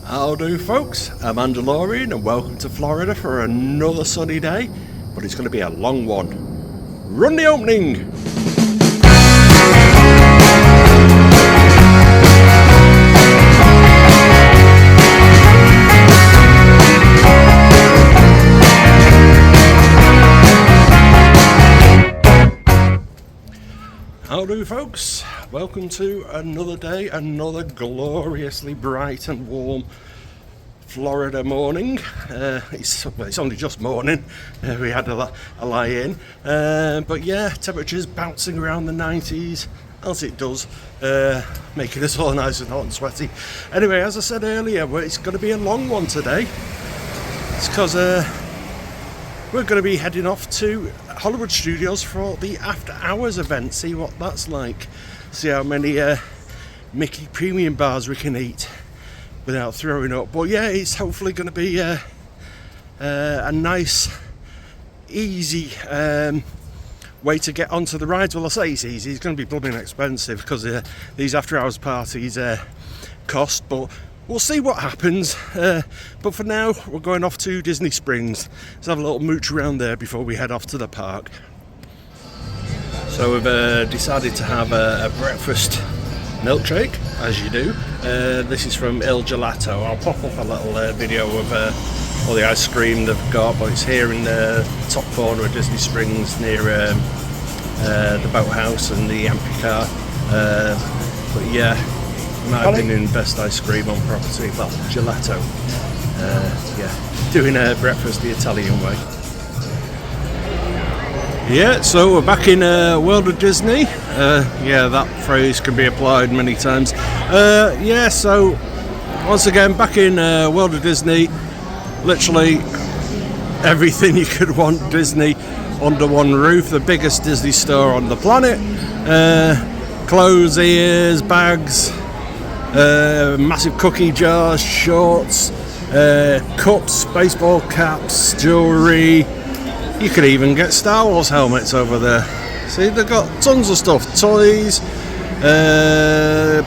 How do, folks? I'm Lorian and welcome to Florida for another sunny day, but it's going to be a long one. Run the opening! How do, folks? Welcome to another day, another gloriously bright and warm Florida morning. It's only just morning. We had a lie in, but yeah, temperatures bouncing around the 90s as it does, making us all nice and hot and sweaty. Anyway, as I said earlier, it's going to be a long one today. It's because we're going to be heading off to Hollywood Studios for the after hours event, see what that's like, see how many Mickey premium bars we can eat without throwing up. But yeah, it's hopefully going to be a nice easy way to get onto the rides. Well, I say it's easy, it's going to be blooming expensive because these after hours parties cost, but we'll see what happens. But for now, we're going off to Disney Springs. Let's have a little mooch around there before we head off to the park. So we've decided to have a breakfast milkshake, as you do. This is from Il Gelato. I'll pop up a little video of all the ice cream they've got, but it's here in the top corner of Disney Springs near the boathouse and the Ampicar. But yeah, might have been in best ice cream on property, but gelato. Yeah, doing a breakfast the Italian way. Yeah, so we're back in World of Disney. Yeah, that phrase can be applied many times. Yeah, so once again back in World of Disney. Literally everything you could want Disney under one roof. The biggest Disney store on the planet. Clothes, ears, bags. Massive cookie jars, shorts, cups, baseball caps, jewellery. You could even get Star Wars helmets over there. See, they've got tons of stuff. Toys,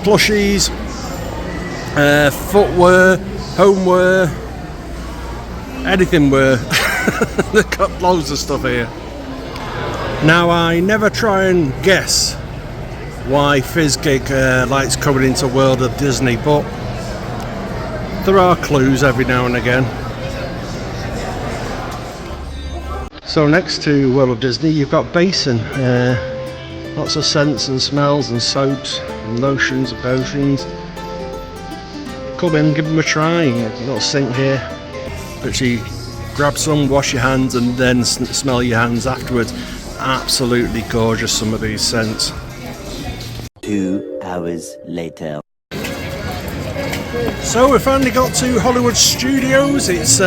plushies, footwear, homeware, anything wear. They've got loads of stuff here. Now, I never try and guess why Fizzgig likes coming into World of Disney, but there are clues every now and again. So next to World of Disney you've got Basin, lots of scents and smells and soaps and lotions and potions. Come in, give them a try. A little sink here, actually grab some, wash your hands and then smell your hands afterwards. Absolutely gorgeous, some of these scents. 2 hours later. So we finally got to Hollywood Studios. It's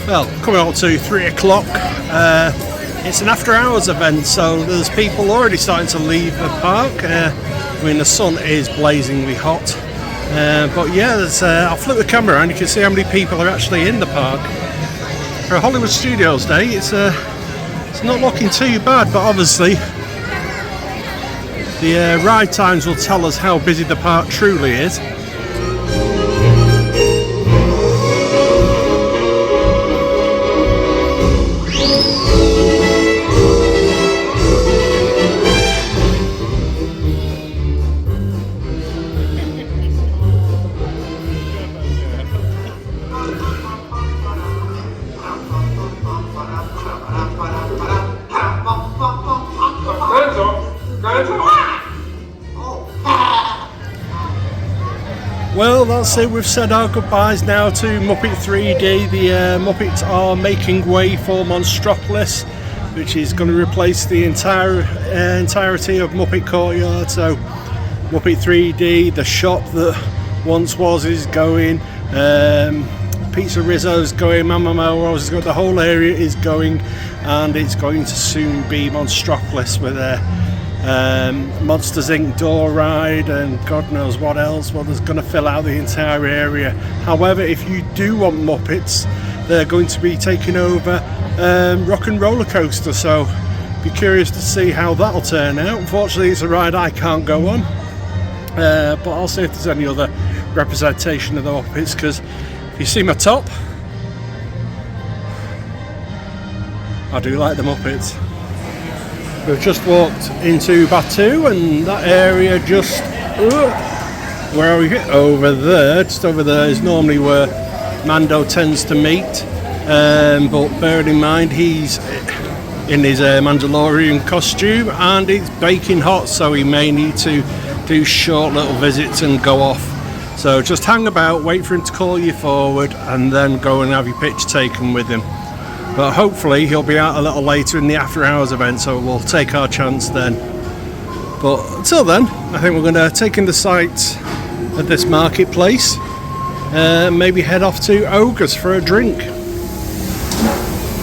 well, coming up to 3 o'clock. It's an after hours event, so there's people already starting to leave the park. I mean, the sun is blazingly hot, but yeah, I'll flip the camera around. You can see how many people are actually in the park for a Hollywood Studios day. It's not looking too bad, but obviously the ride times will tell us how busy the park truly is. Well, that's it. We've said our goodbyes now to Muppet 3D. The Muppets are making way for Monstropolis, which is going to replace the entirety of Muppet Courtyard. So Muppet 3D, the shop that once was, is going. Pizza Rizzo's going. Mama Melrose is going. The whole area is going, and it's going to soon be Monstropolis with their Monsters Inc. door ride and God knows what else. Well, there's going to fill out the entire area. However, if you do want Muppets, they're going to be taking over Rock and Roller Coaster, so be curious to see how that'll turn out. Unfortunately, it's a ride I can't go on, but I'll see if there's any other representation of the Muppets, because if you see my top, I do like the Muppets. We've just walked into Batu, and that area just where are we? Over there, just over there is normally where Mando tends to meet, but bearing in mind he's in his Mandalorian costume and it's baking hot, so he may need to do short little visits and go off. So just hang about, wait for him to call you forward, and then go and have your picture taken with him. But hopefully he'll be out a little later in the after hours event, so we'll take our chance then. But until then, I think we're going to take in the sights of this marketplace, maybe head off to Ogre's for a drink.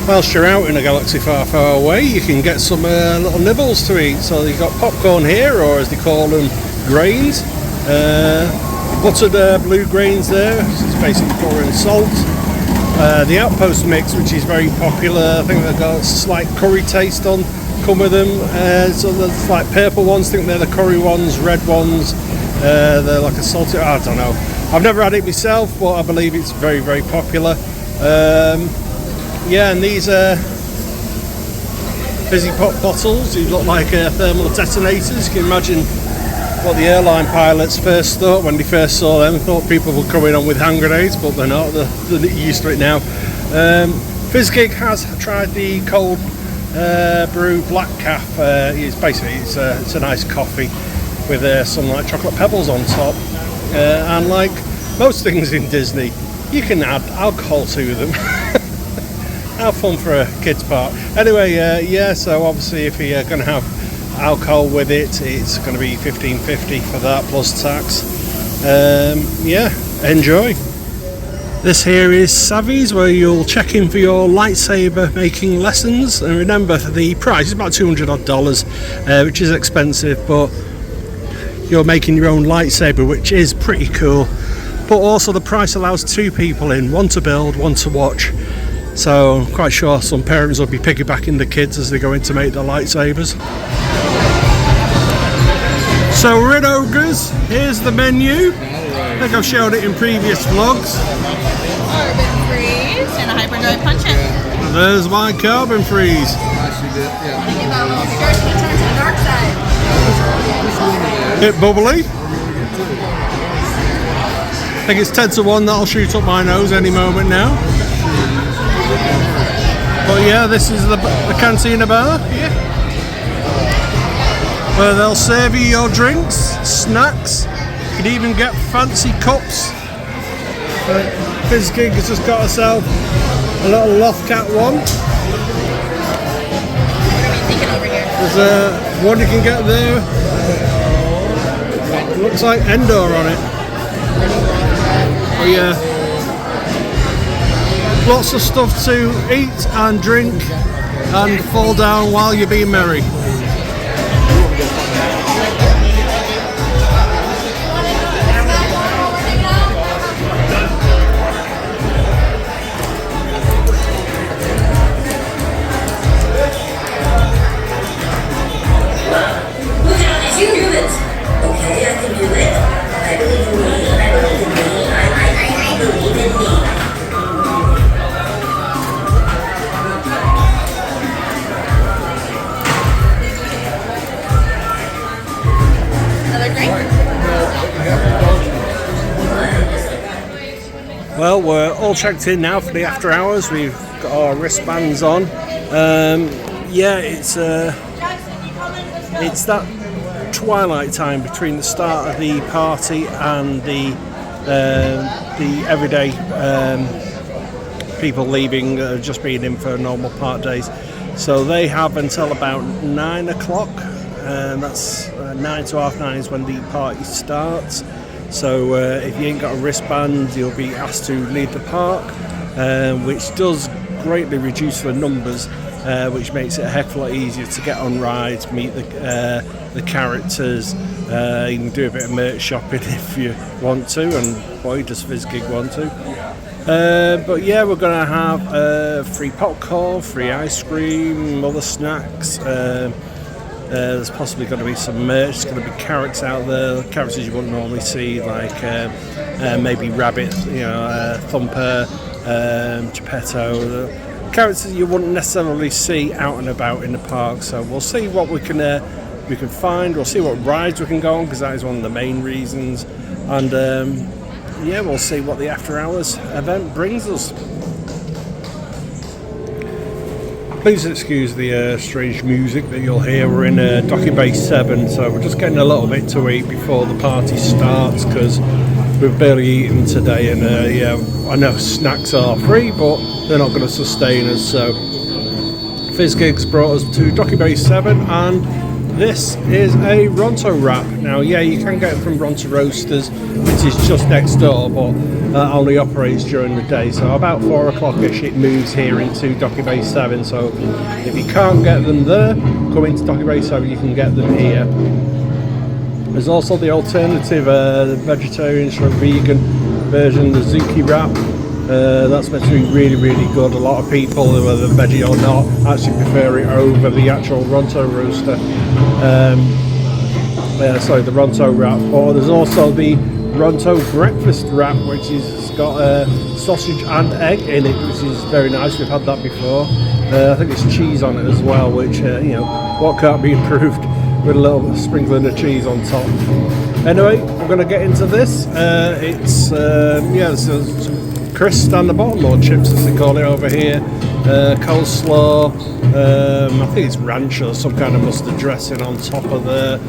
Whilst you're out in a galaxy far, far away, you can get some little nibbles to eat. So you've got popcorn here, or as they call them, grains. Buttered blue grains there, it's basically flour and salt. The Outpost mix, which is very popular, I think they've got a slight curry taste on, come with them. So there's like purple ones, I think they're the curry ones, red ones, they're like a salty, I don't know. I've never had it myself, but I believe it's very, very popular. Yeah, and these fizzy pop bottles, these look like thermal detonators. You can imagine what the airline pilots first thought when they first saw them. Thought people were coming on with hand grenades, but they're not. They're used to it now. Fizzgig has tried the cold brew black calf. It's basically it's a nice coffee with some like chocolate pebbles on top. And like most things in Disney, you can add alcohol to them. How fun for a kids park. Anyway, yeah, so obviously if you're going to have alcohol with it, it's going to be $15.50 for that plus tax. Yeah, enjoy. This here is Savvy's, where you'll check in for your lightsaber making lessons, and remember the price is about $200 odd, which is expensive, but you're making your own lightsaber, which is pretty cool. But also the price allows 2 people in, one to build, one to watch. So I'm quite sure some parents will be piggybacking the kids as they go in to make their lightsabers. So we're in Ogre's, here's the menu. I think I've showed it in previous vlogs. Carbon freeze and a hyperdrive punch in. And there's my carbon freeze. Bit bubbly. I think it's 10 to 1 that'll shoot up my nose any moment now. But yeah, this is the cantina bar, where they'll serve you your drinks, snacks. You can even get fancy cups. Fizzgig has just got herself a little Lothcat one. There's one you can get there. It looks like Endor on it. Oh yeah. Lots of stuff to eat and drink and fall down while you're being merry. Well, we're all checked in now for the after hours. We've got our wristbands on. Yeah, it's that twilight time between the start of the party and the everyday people leaving, just being in for normal park days. So they have until about 9 o'clock. That's 9 to half 9 is when the party starts. So if you ain't got a wristband, you'll be asked to leave the park, which does greatly reduce the numbers, which makes it a heck of a lot easier to get on rides, meet the characters. You can do a bit of merch shopping if you want to, and boy, does Fizzgig want to. But yeah, we're going to have free popcorn, free ice cream, other snacks. There's possibly going to be some merch. There's going to be characters out there, characters you wouldn't normally see, like maybe Rabbit, Thumper, Geppetto, characters you wouldn't necessarily see out and about in the park. So we'll see what we can find. We'll see what rides we can go on, because that is one of the main reasons. And we'll see what the after hours event brings us. Please excuse the strange music that you'll hear. We're in Docky Bay 7, so we're just getting a little bit to eat before the party starts, because we've barely eaten today, and I know snacks are free, but they're not going to sustain us. So Fizz Gigs brought us to Docky Bay 7, and this is a Ronto wrap. Now, you can get it from Ronto Roasters, which is just next door, but only operates during the day. So about 4 o'clock-ish it moves here into Docky Bay 7. So if you can't get them there, come into Docky Bay 7, you can get them here. There's also the alternative, vegetarian or vegan version, the Zuki wrap. That's meant to be really, really good. A lot of people, whether veggie or not, actually prefer it over the actual Ronto roaster. The Ronto wrap. Or there's also the Ronto breakfast wrap, which has got sausage and egg in it, which is very nice. We've had that before. I think it's cheese on it as well, which what can't be improved with a little sprinkling of cheese on top. Anyway, we're going to get into this. It's crisps down the bottom, or chips as they call it over here. Coleslaw. I think it's ranch or some kind of mustard dressing on top of the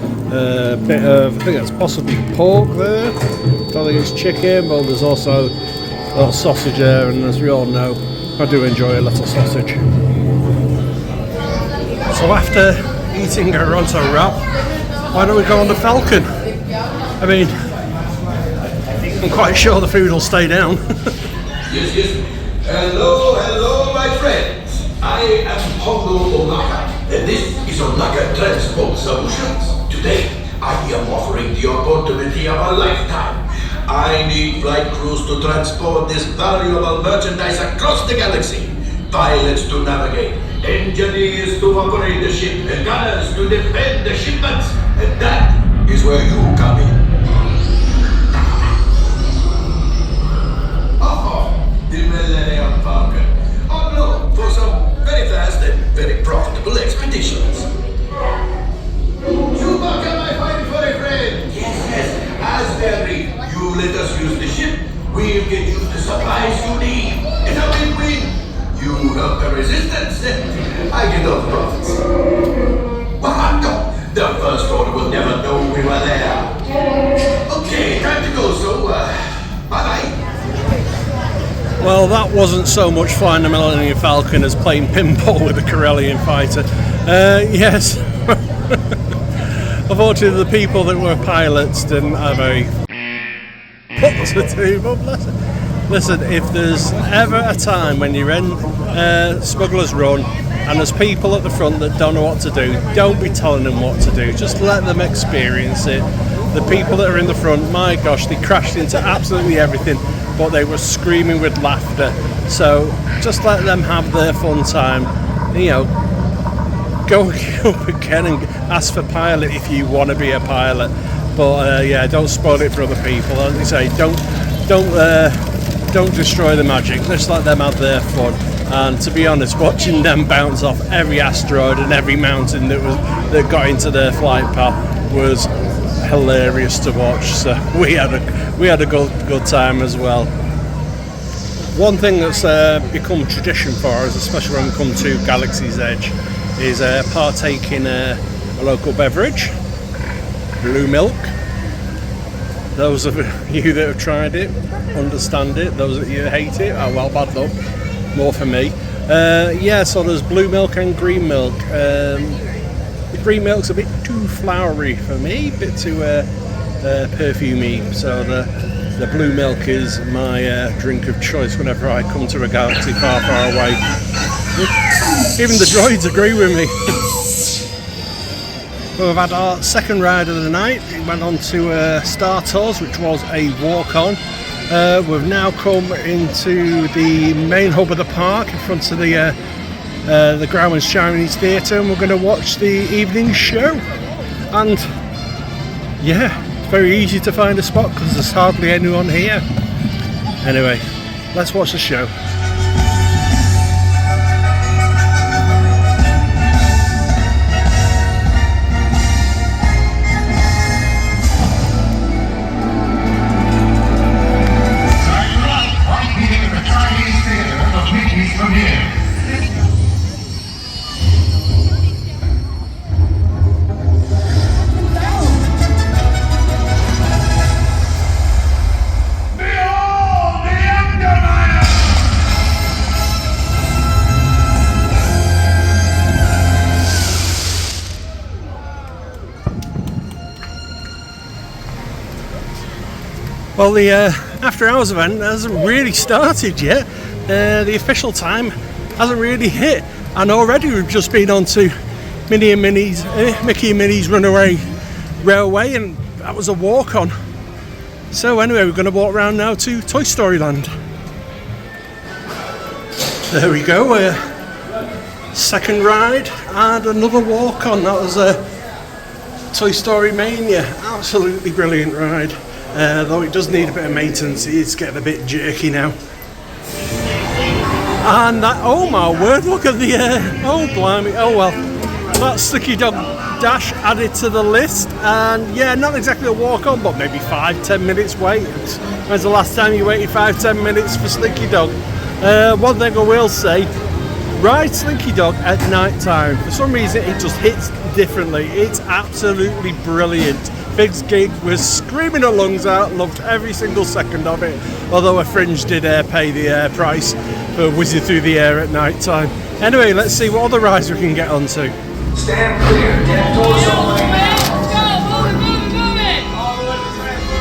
bit of, I think that's possibly pork there. Don't think it's chicken, but there's also a little sausage there, and as we all know, I do enjoy a little sausage. So after eating a Ronto wrap, why don't we go on the Falcon? I mean, I'm quite sure the food will stay down. Yes. Hello, my friends. I am Hongo Onaka, and this is Onaka Transport Solutions. Today, I am offering the opportunity of a lifetime. I need flight crews to transport this valuable merchandise across the galaxy. Pilots to navigate, engineers to operate the ship, and gunners to defend the shipments. And that is where you come in. The Millennium Falcon, on loan for some very fast and very profitable expeditions. Chewbacca, my fine furry friend! Yes, as Henry, you let us use the ship, we'll get you the supplies you need. It's a win-win. You help the resistance, I get all the profits. Well, no, the First Order will never know we were there. Okay, time to go, so, bye-bye. Well, that wasn't so much flying the Millennium Falcon as playing pinball with the Corellian fighter. Yes. Unfortunately, the people that were pilots didn't have what to do, but listen, if there's ever a time when you're in Smuggler's Run and there's people at the front that don't know what to do, don't be telling them what to do. Just let them experience it. The people that are in the front, my gosh, they crashed into absolutely everything, but they were screaming with laughter. So just let them have their fun time. Go up again and ask for pilot if you want to be a pilot. But don't spoil it for other people. As I say, don't destroy the magic. Just let them have their fun. And to be honest, watching them bounce off every asteroid and every mountain that got into their flight path was hilarious to watch. So we had a good time as well. One thing that's become tradition for us, especially when we come to Galaxy's Edge, is partaking a local beverage, blue milk. Those of you that have tried it understand it. Those of you that hate it, oh well, bad luck. More for me. So there's blue milk and green milk. The green milk's a bit too flowery for me, a bit too perfumey. So the blue milk is my drink of choice whenever I come to a galaxy far, far away. Even the droids agree with me. We've had our second ride of the night. We went on to Star Tours, which was a walk-on. We've now come into the main hub of the park, in front of the Grauman's Chinese Theatre, and we're going to watch the evening show. And very easy to find a spot because there's hardly anyone here. Anyway, let's watch the show. Well, the after hours event hasn't really started yet. The official time hasn't really hit, and already we've just been on to Mickey and Minnie's Runaway Railway, and that was a walk on. So anyway, we're going to walk around now to Toy Story Land. There we go. Second ride and another walk on. That was a Toy Story Mania. Absolutely brilliant ride. Though it does need a bit of maintenance, it's getting a bit jerky now. And that, oh my word, look at the, oh blimey, oh well. That Slicky Dog Dash added to the list, and yeah, not exactly a walk on, but maybe 5-10 minutes wait. When's the last time you waited 5-10 minutes for Slinky Dog? One thing I will say, ride Slinky Dog at night time. For some reason it just hits differently. It's absolutely brilliant. Big's gig was screaming her lungs out, loved every single second of it, although a fringe did pay the price for whizzing through the air at night time. Anyway, let's see what other rides we can get onto. Stand clear. Death doors open now.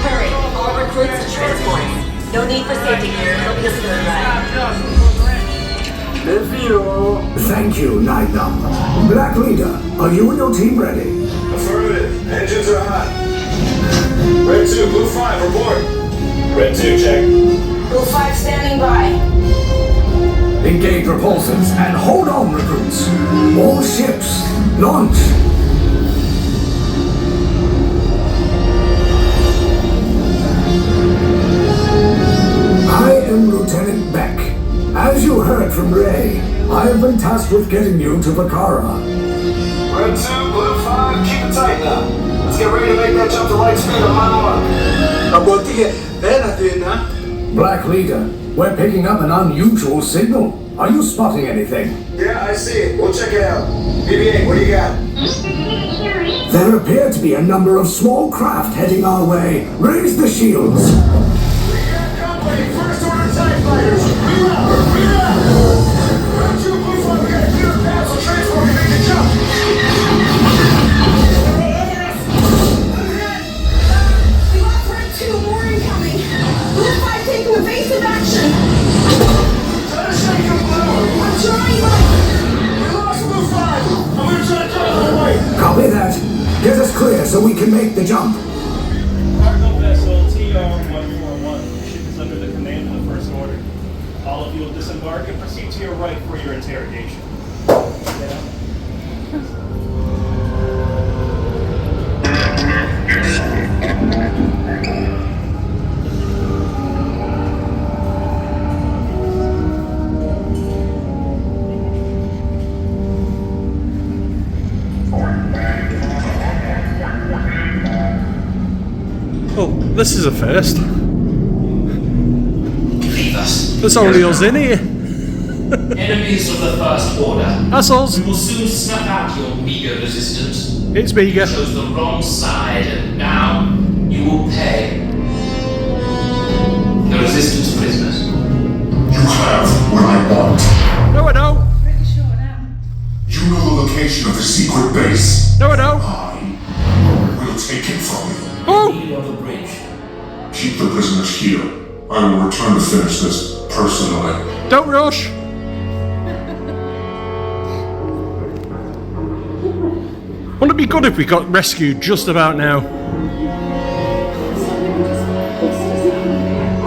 Hurry, all recruits to transports. No need for safety gear, it'll be a smooth ride. Thank you, Night Owl. Black Leader, are you and your team ready? Affirmative. Engines are hot. Red 2, Blue 5, report. Red 2, check. Blue 5 standing by. Engage repulsors and hold on, recruits. All ships, launch. I am Lieutenant Beck. As you heard from Ray, I have been tasked with getting you to Vakara. Red 2, Blue 5, keep it tight now. Let's get ready to make that jump to light speed a mile an hour. Black Leader, we're picking up an unusual signal. Are you spotting anything? Yeah, I see it. We'll check it out. BB-8, what do you got? There appear to be a number of small craft heading our way. Raise the shields. We got company. First order TIE fighters. Reroute. Red 2, Blue 5, we got a clear path so transport can make the jump. We lost Red 2, more incoming. Blue 5 taking evasive action. Try to shake him, Blue. I'm trying, Mike. We lost Blue 5. I'm gonna try to cut him away. Copy that. Get us clear so we can make the jump. Cargo vessel TR-141. Ship is under the command of the First Order. All of you will disembark and proceed to your right for your interrogation. Oh, this is a first. Leave us. There's only us in here. Enemies of the First Order. That's us. We will soon snuff out your meager resistance. It's Bega. You chose the wrong side, and now you will pay. The resistance prisoners. You have what I want. No, I don't. You know the location of the secret base. No, I don't. I will take it from you. Oh! Lead on the bridge. Keep the prisoners here. I will return to finish this personally. Don't rush. Wouldn't it be good if we got rescued just about now?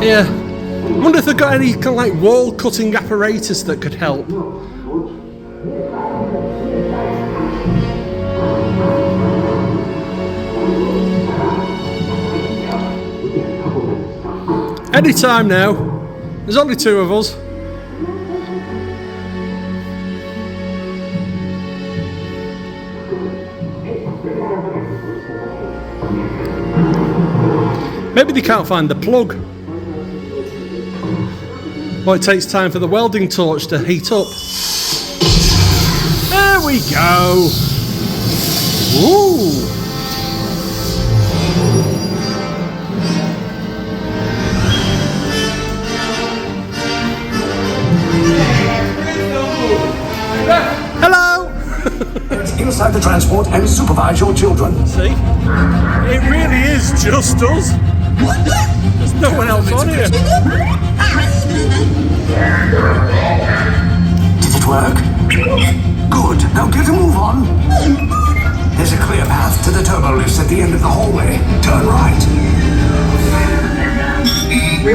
Yeah. I wonder if they've got any kind of like wall cutting apparatus that could help. Anytime now. There's only 2 of us. Maybe they can't find the plug. Or it takes time for the welding torch to heat up. There we go. Ooh. Hello. Get inside the transport and supervise your children. See? It really is just us. There's no one else on here. Did it work? Good. Now get a move on. There's a clear path to the turbo lifts at the end of the hallway. Turn right. A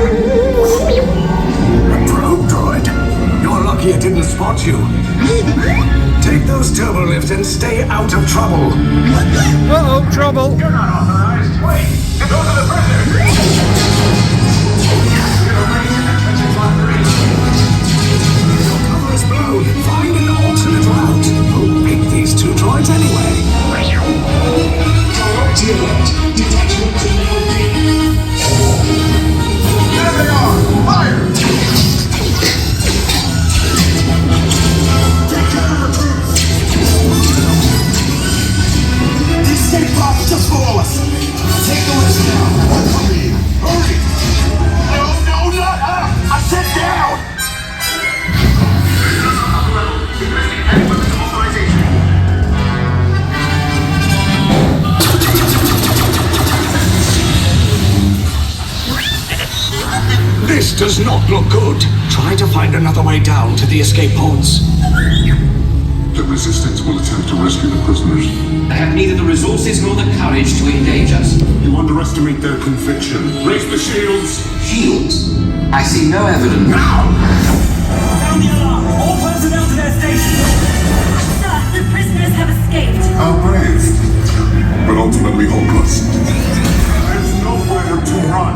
probe droid. You're lucky it didn't spot you. Take those turbo lifts and stay out of trouble. Uh-oh, trouble. You're not authorized. Wait, those are the prisoners. Cover is blown. Find an alternate route. Who picked these 2 droids anyway? There they are. Fire. Take cover, recruits. These escape pods just below us. Take the list down. Hurry. Hurry. No, not up. I said down. This does not look good. Try to find another way down to the escape pods. The resistance will attempt to rescue the prisoners. I have neither the resources nor the courage to engage us. You underestimate their conviction. Raise the shields! Shields? I see no evidence. Now! Sound the alarm! All personnel to their stations! Sir, the prisoners have escaped. How brave, but ultimately hopeless. There's nowhere to run.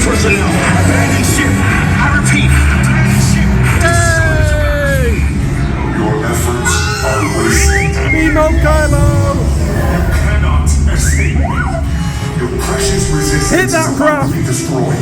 personnel. Abandon ship. I repeat, abandon ship. Your efforts are wasted. Nemo Kylo! You cannot escape me. Your precious resistance Hit that crap. will be destroyed.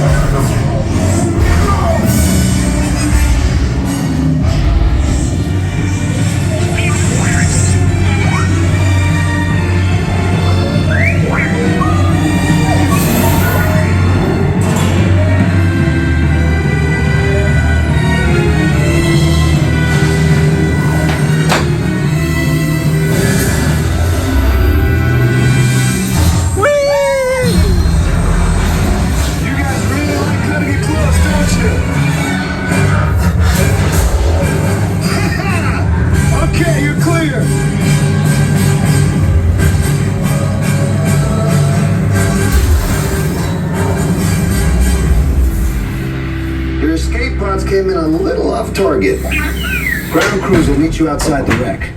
Came in a little off target. Ground crews will meet you outside the wreck.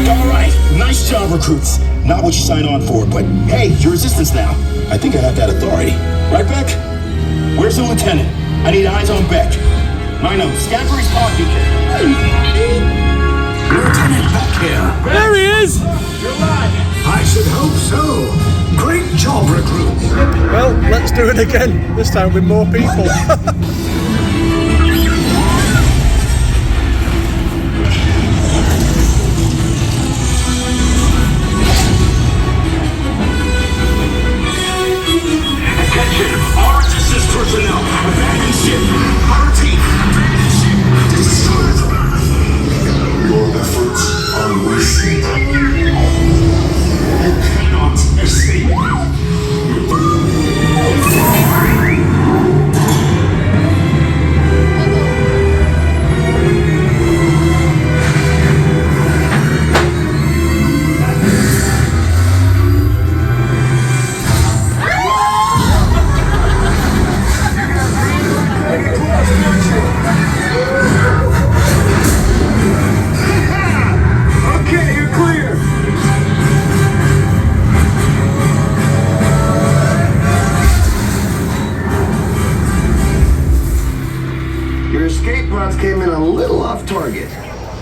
All right, nice job, recruits. Not what you signed on for, but hey, you're resistance now. I think I have that authority. Right, Beck? Where's the lieutenant? I need eyes on Beck. Rhino, scan for his pod beacon. Lieutenant Beck here. There he is! You're live. I should hope so. Great job, recruits. Well, let's do it again. This time with more people.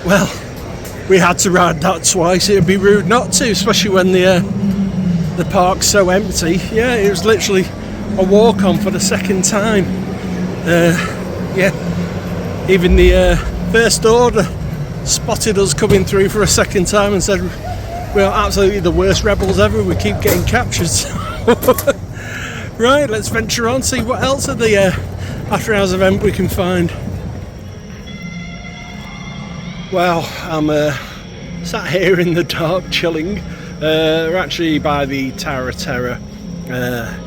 well, we had to ride that twice. It would be rude not to, especially when the park's so empty. Yeah, it was literally a walk on for the second time. Yeah, even the First Order spotted us coming through for a second time and said we are absolutely the worst rebels ever, we keep getting captured. Right, let's venture on, see what else at the after hours event we can find. Well, I'm sat here in the dark chilling. We're actually by the Tower of Terror,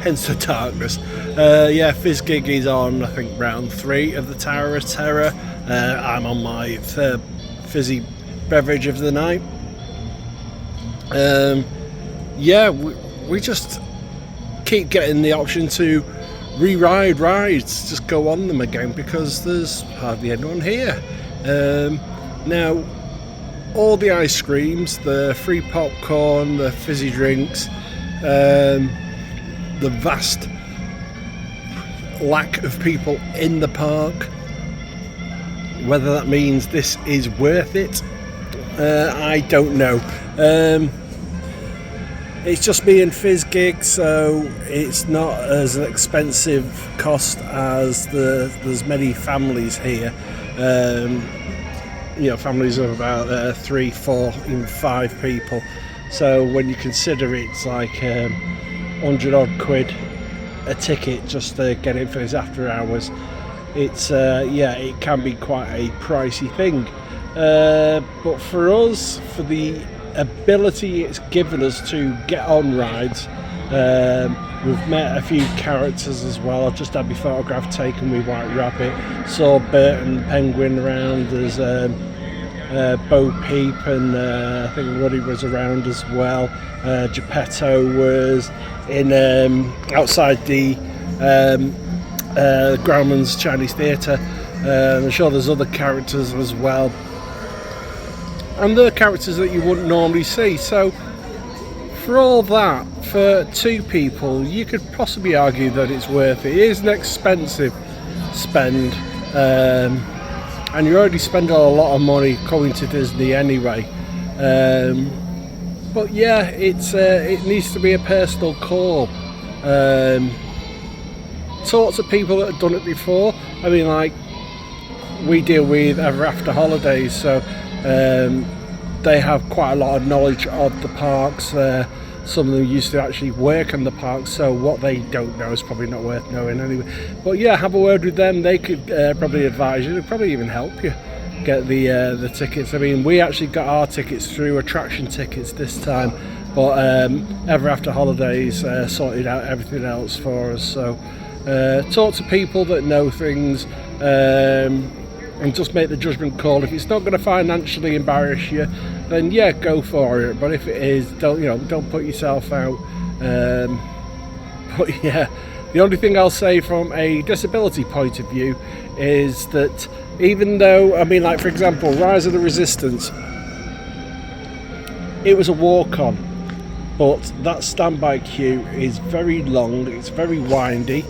hence the darkness. Yeah, Fizz Gig is on, I think, round 3 of the Tower of Terror. I'm on my third fizzy beverage of the night. Yeah, we just keep getting the option to re-ride rides, just go on them again, because there's hardly anyone here. Now, all the ice creams, the free popcorn, the fizzy drinks, the vast lack of people in the park, whether that means this is worth it, I don't know. It's just me and Fizz Gig, so it's not as an expensive cost as there's many families here. You know, families of about 3, 4, even 5 people. So when you consider it's like 100 odd quid a ticket just to get in for his after hours, it's yeah, it can be quite a pricey thing. But for us, for the ability it's given us to get on rides, we've met a few characters as well. I've just had my photograph taken with White Rabbit, saw Bert and Penguin around. There's Bo Peep, and I think Woody was around as well. Geppetto was in outside the Grauman's Chinese Theatre. I'm sure there's other characters as well, and they're characters that you wouldn't normally see. So for all that, for 2 people, you could possibly argue that it's worth it. It is an expensive spend, and you're already spending a lot of money going to Disney anyway. But yeah, it needs to be a personal call. Talk to people that have done it before. I mean, like, we deal with Ever After Holidays, so they have quite a lot of knowledge of the parks. Some of them used to actually work in the parks, so what they don't know is probably not worth knowing anyway. But yeah, have a word with them. They could probably advise you. They'd probably even help you get the tickets. I mean, we actually got our tickets through attraction tickets this time, but Ever After Holidays sorted out everything else for us. So talk to people that know things, and just make the judgment call. If it's not going to financially embarrass you, then yeah, go for it. But if it is, don't put yourself out. But yeah, the only thing I'll say from a disability point of view is that even though, I mean, like for example, Rise of the Resistance, it was a walk-on, but that standby queue is very long, it's very windy.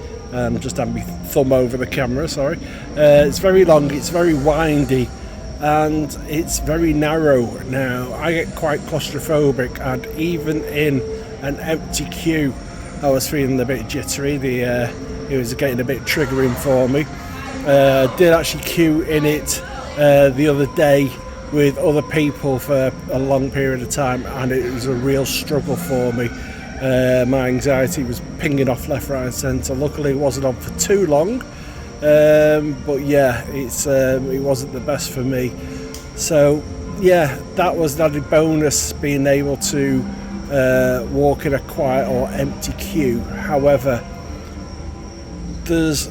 Just had my thumb over the camera, sorry. It's very long, it's very windy, and it's very narrow. Now, I get quite claustrophobic, and even in an empty queue, I was feeling a bit jittery. It was getting a bit triggering for me. I did actually queue in it the other day with other people for a long period of time, and it was a real struggle for me. My anxiety was pinging off left, right and centre. Luckily it wasn't on for too long, but yeah, it wasn't the best for me. So yeah, that was an added bonus, being able to walk in a quiet or empty queue. However, there's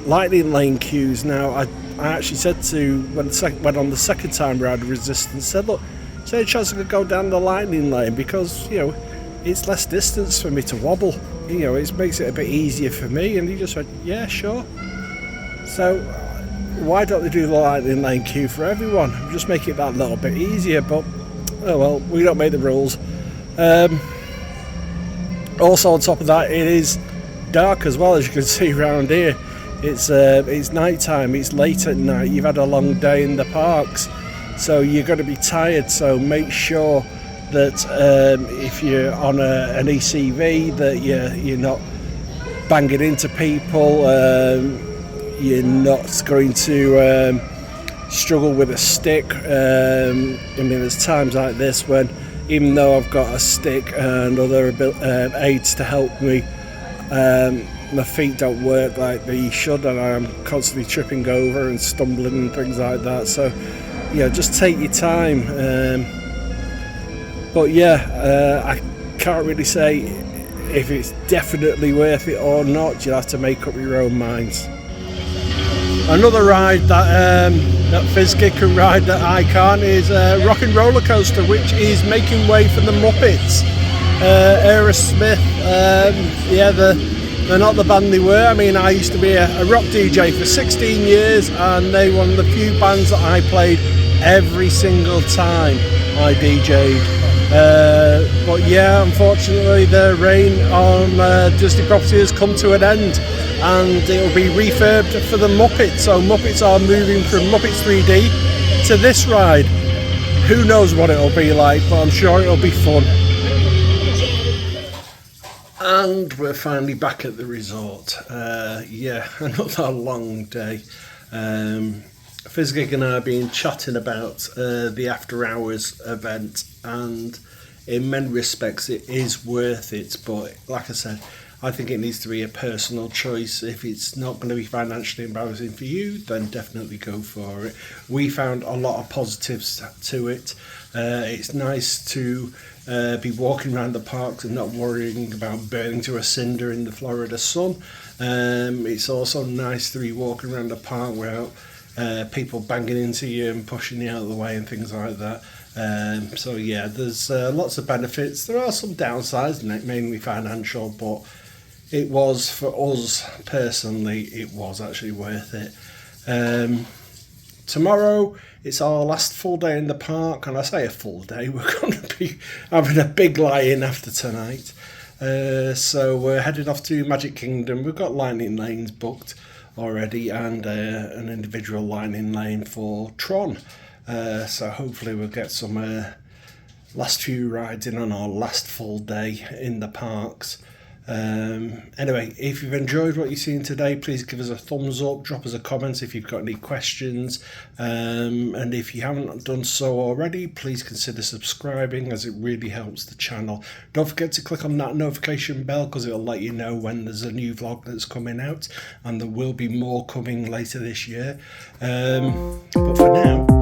lightning lane queues now. I actually said to, when on the second time around Resistance, said, look, is there a chance I could go down the lightning lane, because it's less distance for me to wobble, it makes it a bit easier for me. And he just went, yeah, sure. So why don't they do the lightning lane queue for everyone? Just make it that little bit easier. But oh well, we don't make the rules. Also on top of that, it is dark as well, as you can see around here. It's night time, it's late at night, you've had a long day in the parks, so you're going to be tired. So make sure that if you're on an ECV that you're not banging into people, you're not going to struggle with a stick. I mean, there's times like this when, even though I've got a stick and other aids to help me, my feet don't work like they should, and I'm constantly tripping over and stumbling and things like that. So yeah, just take your time. But yeah, I can't really say if it's definitely worth it or not. You'll have to make up your own minds. Another ride that Fizzkick can ride that I can't is Rockin' Roller Coaster, which is making way for the Muppets. Aerosmith, yeah, they're not the band they were. I mean, I used to be a rock DJ for 16 years, and they were one of the few bands that I played every single time I DJ'd. But yeah, unfortunately the reign on Disney property has come to an end, and it will be refurbed for the Muppets. So Muppets are moving from Muppets 3D to this ride. Who knows what it'll be like, but I'm sure it'll be fun. And we're finally back at the resort. Yeah, another long day. Fizzgig and I have been chatting about the after hours event, and in many respects it is worth it, but like I said, I think it needs to be a personal choice. If it's not going to be financially embarrassing for you, then definitely go for it. We found a lot of positives to it. It's nice to be walking around the parks and not worrying about burning to a cinder in the Florida sun. It's also nice to be walking around the park without people banging into you and pushing you out of the way and things like that. So yeah, there's lots of benefits. There are some downsides, mainly financial, but it was, for us personally, it was actually worth it. Tomorrow it's our last full day in the park, and I say a full day, we're going to be having a big lie-in after tonight. So we're heading off to Magic Kingdom. We've got lightning lanes booked already, and an individual lightning lane for Tron. So hopefully we'll get some last few rides in on our last full day in the parks. Anyway, if you've enjoyed what you've seen today, please give us a thumbs up, drop us a comment if you've got any questions, and if you haven't done so already, please consider subscribing, as it really helps the channel. Don't forget to click on that notification bell, because it'll let you know when there's a new vlog that's coming out, and there will be more coming later this year. But for now,